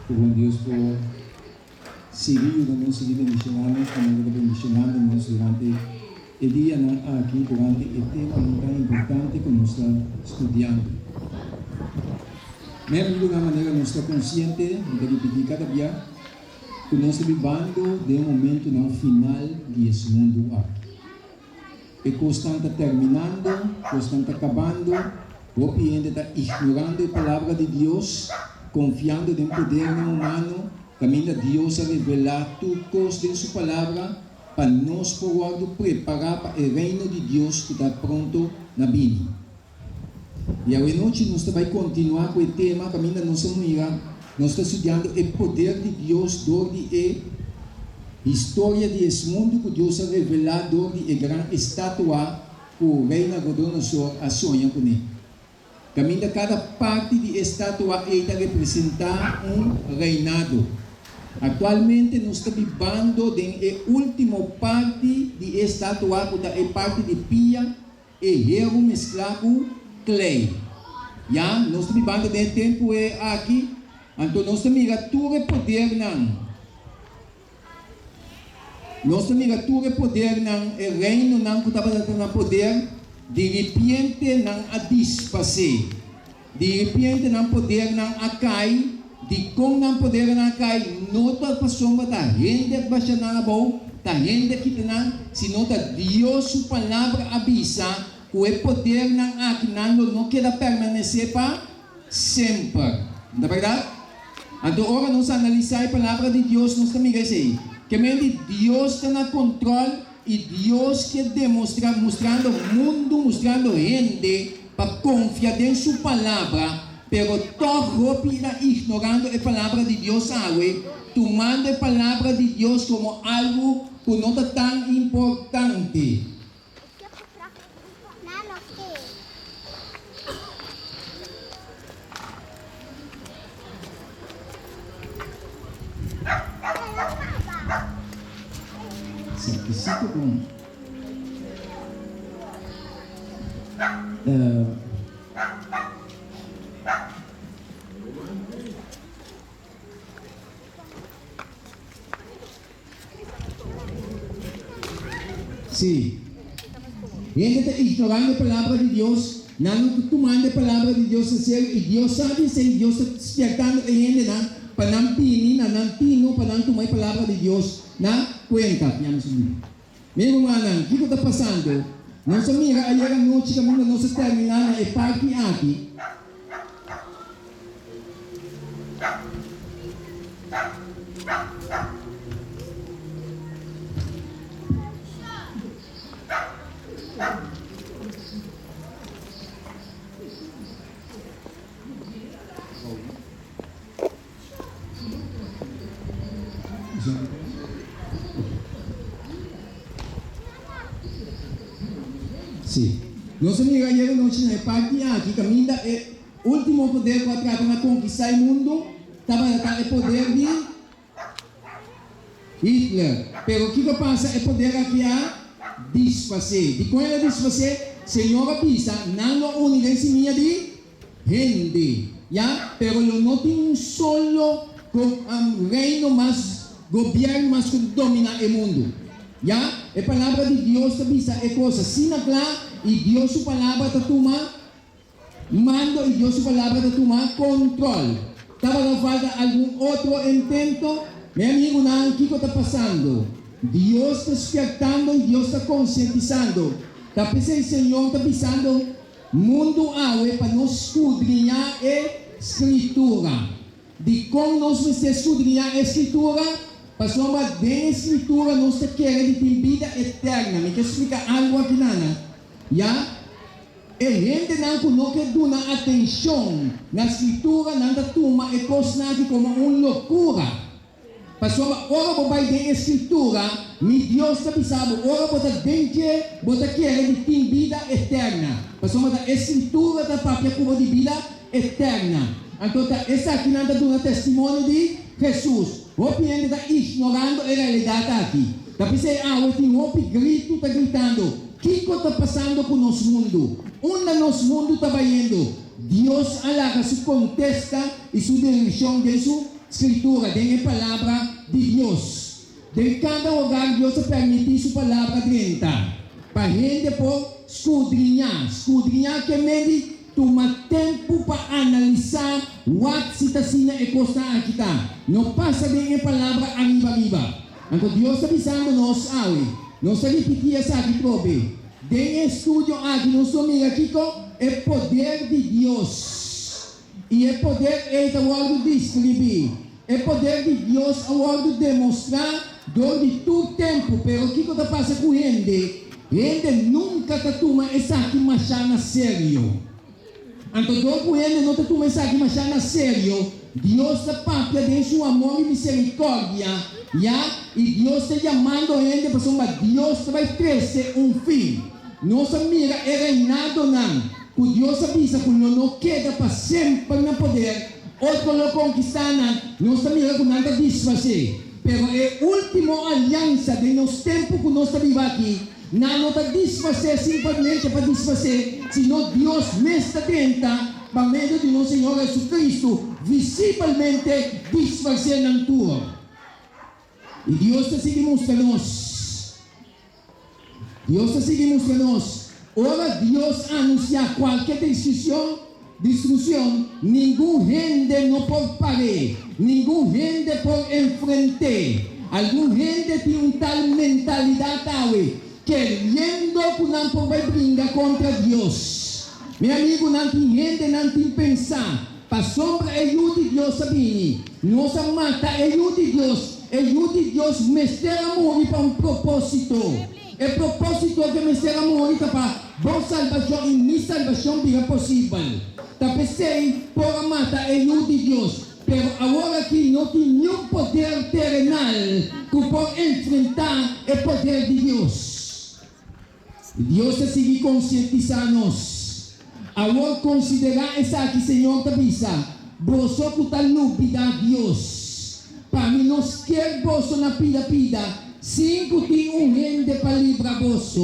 con Deus por seguir bendicionando-nos durante o dia aqui, durante o tema tão importante que nós estamos estudando. Mesmo de uma maneira, nós estamos conscientes de repetir cada dia que nós estamos vivendo de momento no final desse mundo aqui. E constante terminando, constante acabando, o cliente está ignorando a palavra de Deus, confiando no poder humano, caminha Deus a revelar tudo coisa de sua palavra para nós poder preparar para o reino de Deus que está pronto na vida. E a noite nós vamos continuar com o tema, caminha nossa amiga, nós estamos estudando o poder de Deus durante a história desse mundo que Deus a revelar durante a grande estátua que o rei Nabucodonosor a sonha com ele. Caminha cada parte de estátua está representar reinado. Atualmente nós estamos vivendo a última parte de estátua, que é a parte de pia e erro mesclado com clay. Já, nós estamos vivendo de tempo aqui, então nós estamos mirando poder não. Nós estamos mirando poder não, o reino não que estava dando poder, de repente não a desfazer, de repente não poder não a cair, de como não poder não cair, não está passando da gente que vai chegar na boa, da gente que não, se não está Deus sua palavra avisa que o poder não aqui não quer permanecer para sempre, não é verdade? Então agora nós analisar a palavra de Deus, nós também dizer que Deus está no controle e Deus quer demonstrar, mostrando o mundo, mostrando a gente para confiar em sua palavra, pero todo está ignorando a palavra de Deus, tomando a palavra de Deus como algo que não é tão importante. Simplesito com sim. Ele está ignorando a palavra de Deus, não tomando a palavra de Deus a sério, e Deus sabe se Deus está despertando a ele para não pinir, para não tomar a palavra de Deus na cuenta. Meu irmão, o que está passando? Nossa amiga, ayer à noite, caminho nossa terminada, é parte aqui. Sim. Nossa amiga, ayer à noite, na parte aqui, caminho é o último poder que atrás na conquistar o mundo, estava o poder de Hitler. Pero o que passa é poder aqui a desfazer. De quando ela desfazer, Senhor avisa, não unidade minha de gente. Já? Pero eu não tenho solo com reino, mas governo, mas que domina o mundo. Já? A palavra de Deus avisa é coisa assim lá, e Deus sua palavra está tomando mando, e Deus sua palavra está tomando controle. Estava na falta algum outro intento? Meu amigo, não, o que está passando? Deus está despertando e Deus está conscientizando. Está pensando, Senhor está pensando, mundo para nós escudrinhar a Escritura. De como nós vamos escudrinhar a Escritura, para somar da Escritura, nós queremos ter vida eterna. Me quer explicar algo aqui, Nana? Já? E gente não quer dar atenção na Escritura, não toma e coisa como uma loucura. Pastor, ora vai ter Escritura, me Deus está pensando, ora bota dentro, bota quer de ter vida eterna. Pastor, a Escritura da própria como de vida eterna. Então, essa aqui não está dando testemunho de Jesus. O cliente está ignorando a realidade aqui. Está pensando, eu tenho um grito, está gritando, o que está passando com o nosso mundo? Onde nosso mundo está indo? Deus alaga, se contesta e sua direção de sua escritura, de la palabra de Dios. De cada hogar Dios permite su palabra dentro. Para gente por escudriñar. Escudriñar que medio toma tempo para analisar what situação é costa aqui tá. Não passa de a palavra arriba. Então Deus está avisando nós, nós está repetindo essa aqui probe. De estudo aqui, nós estamos aqui com o poder de Deus. E o poder é o hora de descrever. O poder de Deus é o hora de demonstrar durante todo tempo. Pero o que está passando com gente? Gente nunca está tomando essa aqui machana sério. Então, todo ele não está tomando isso aqui machana sério. Deus está papia de seu amor e misericórdia. E Deus está chamando a gente para somar. Deus vai trazer fim. Nossa mira é reinado não. O Deus avisa que não queda para sempre no poder. Outro lo conquistar não. Nossa mira que não está desfazer. Pero é a última aliança de nosso tempo que nós estamos aqui. Não está desfazer simplesmente para desfazer, senão Deus me está dentro, para meio de nosso Senhor Jesus Cristo, visivelmente desfazer na tua. E Deus está seguindo nós. Deus está seguindo nós. Ora Deus anuncia qualquer destruição, nenhum gente não pode parar, nenhum gente pode enfrentar. Algum gente tem tal mentalidade querendo que não pode brigar contra Deus. Meu amigo, não tem gente, não tem pensar. Para sombra é o de Deus, sabe? Nossa mata é o de Deus. É o de Deus, mestre amor para propósito. É propósito que mestre amor para boa salvação e minha salvação seja possível. Tá pensei, por a mata é o de Deus. Pero agora que não tem nenhum poder terrenal que pode enfrentar o poder de Deus. Deus está seguindo conscientizar-nos. Agora considerar essa aqui, Senhor, te avisa. Você que está lúpida a Deus. Para mim, nós quer você na pida. Cinco tem gente para livrar você.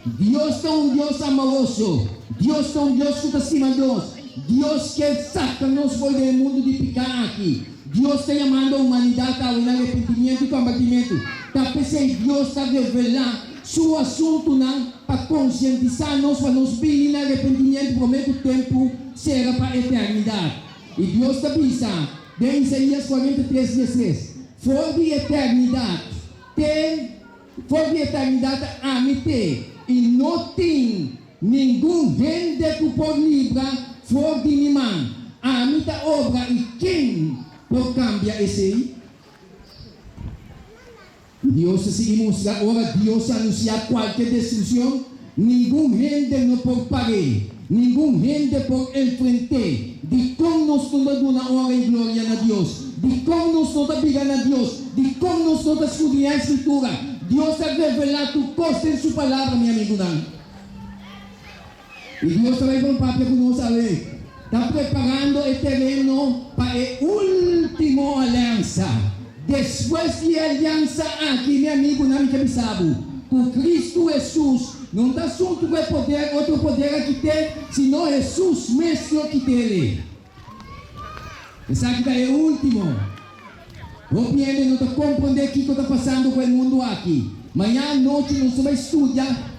Deus é Deus amoroso. Deus é Deus que está acima de nós. Deus quer sacar-nos do mundo de picar aqui. Deus está chamando a humanidade ao arrependimento e combatimento. Está pensando, Deus está revelando seu assunto não para conscientizar-nos, para nos vir no arrependimento, prometo o tempo será para a eternidade. E Deus te avisa, de Isaías 43:16, for de eternidade a mim e não tem nenhum gente que pode livrar for de minha mão. A mim da obra e quem pode cambiar esse aí? Deus se mostrar, ora Deus anunciar qualquer destruição, nenhum gente não pode parar, nenhum gente pode enfrentar, de como nós estamos dando honra e glória a Deus, de como nós estamos brigando a Deus, de como nós estamos estudando a Escritura. Deus está revelando tu costa em sua palavra, meu amigo. E Deus vai com o papo que nós sabemos. Está preparando o terreno para a última aliança. Depois de aliança aqui, meu amigo, não me sabe. Com Cristo Jesus, não está junto com o poder, outro poder aqui tem, senão Jesus mesmo que tem. Essa aqui é o último. Obviamente, não está compreendendo o que está passando com o mundo aqui. Amanhã à noite, nós vamos estudar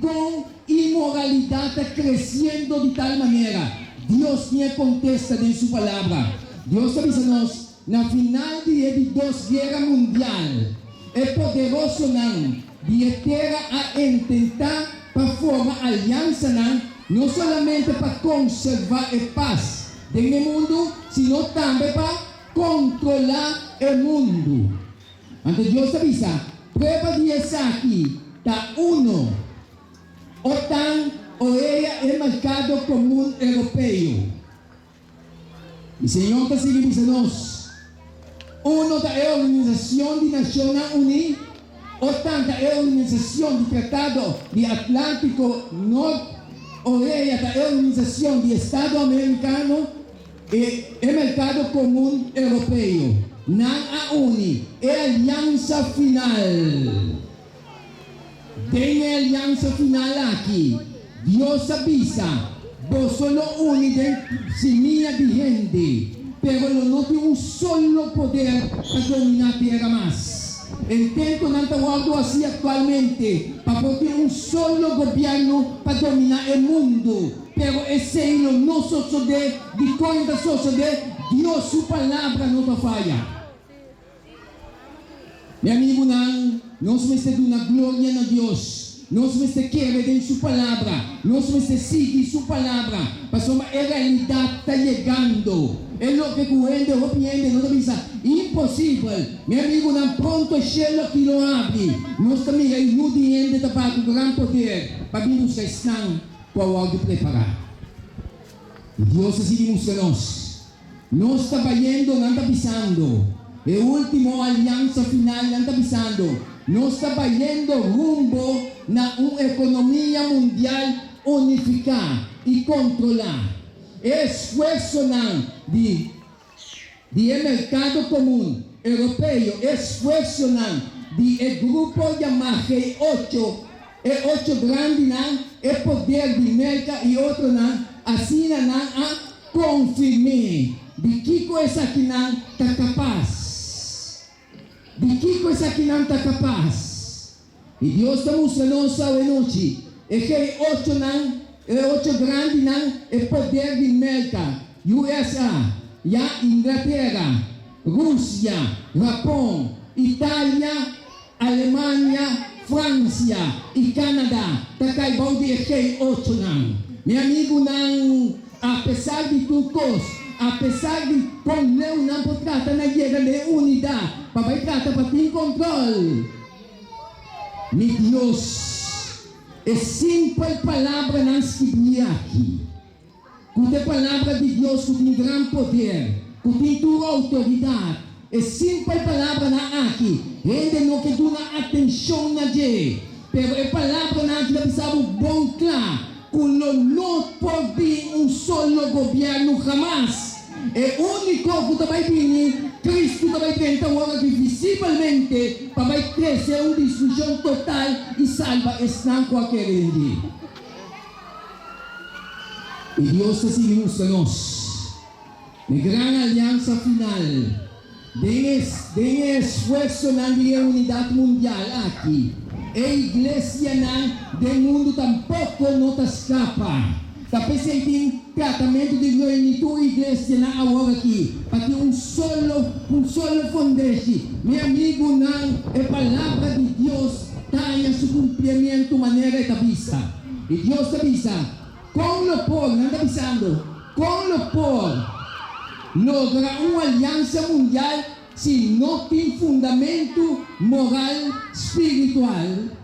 com imoralidade crescendo de tal maneira. Deus tinha contesta em sua palavra. Deus avisa-nos. Na final de duas guerras mundiais, é poderoso não de terra a tentar para formar aliança não somente para conservar a paz do mundo, sino também para controlar o mundo. Então Deus avisa, prova de essa aqui, tá OTAN ou é o mercado comum europeu. E Senhor está seguindo nós. Uno é a Organização de Nações Unidas, OTAN é a Organização de Tratado de Atlântico Norte, OEA é a Organização de Estado Americano e o Mercado Comum Europeu. Não a UNI, é a aliança final. Tem a aliança final aqui. Deus avisa, você não une de semilla de gente. pero no tiene un solo poder para dominar la tierra más. El intento no está así actualmente, para tener un solo gobierno para dominar el mundo, pero ese no sucede, de cuenta sucede, Dios su palabra no te falla. Mi amigo, nós vamos ter uma glória na Deus. Nós vamos ter que em sua palavra. Nós vamos ter seguir sua palavra. Mas a realidade está chegando. É o que correndo, rompiendo, não está impossível. Meu amigo, não pronto é cielo que lo abre. Nós também é inudiente para com grande poder. Para vir nos estão para algo preparar. Deus assim nos nós. Nós está vendo, não está pisando. El último alianza final anda pisando. No está yendo rumbo a una economía mundial unificada y controlada. Esfuerzo de mercado común europeo, esfuerzo de grupo llamado G8, el 8 grande, el poder de mercado y otro así a confirmar de qué cosa que está capaz. De que coisa que não está capaz. E Deus está mostrando essa noite. É que 8 grande não é poder de mercado. USA, Inglaterra, Rússia, Japão, Itália, Alemanha, França e Canadá. Está caibão de que 8 não. Meu amigo, não, apesar de tudo, apesar de poner una trata na guerra de unidade, para trata para ter controle. Mi Deus, é simples palavra não escrevia aqui. Com a palavra de Deus, com tem grande poder, com tem tua autoridade. É simples palavra não aqui. Ainda não que tu na atenção na gente, pero é palavra não que precisava bom claro. Culo no pode um solo governo jamás. É único que vai vir, Cristo vai tentar agora que visivelmente vai crescer uma destruição total e salva estão qualquer dia. E Deus está seguindo a nós. Na grande aliança final, tem esforço na unidade mundial aqui. A igreja do mundo tampouco não escapa. Tapi saya tem tratamento de glorificação igreja na agora aqui, para ter um solo fundamento. Meu amigo, não é palavra de Deus, está em seu cumprimento maneira de avisa. E Deus avisa, com o povo, não está avisando, com o povo, logra uma aliança mundial se não tem fundamento moral, espiritual.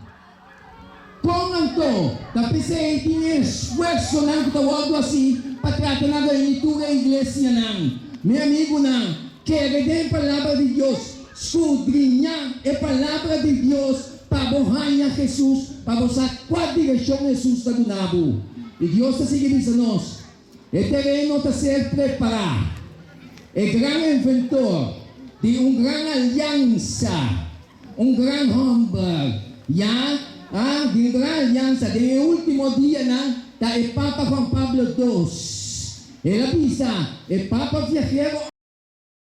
Com então, tapi saya tinha esforço não que algo assim para tratar na leitura igreja não. Meu amigo não, quer a palavra de Deus, escudrinhar a palavra de Deus para borrar Jesus, para mostrar qual direção Jesus está dando. E Deus está seguindo a nós. O terreno está ser preparado. É grande inventor de uma grande aliança, um grande Hamburg, de grande aliança, de último dia, da Papa Juan Pablo II. Ele avisa, o Papa viajero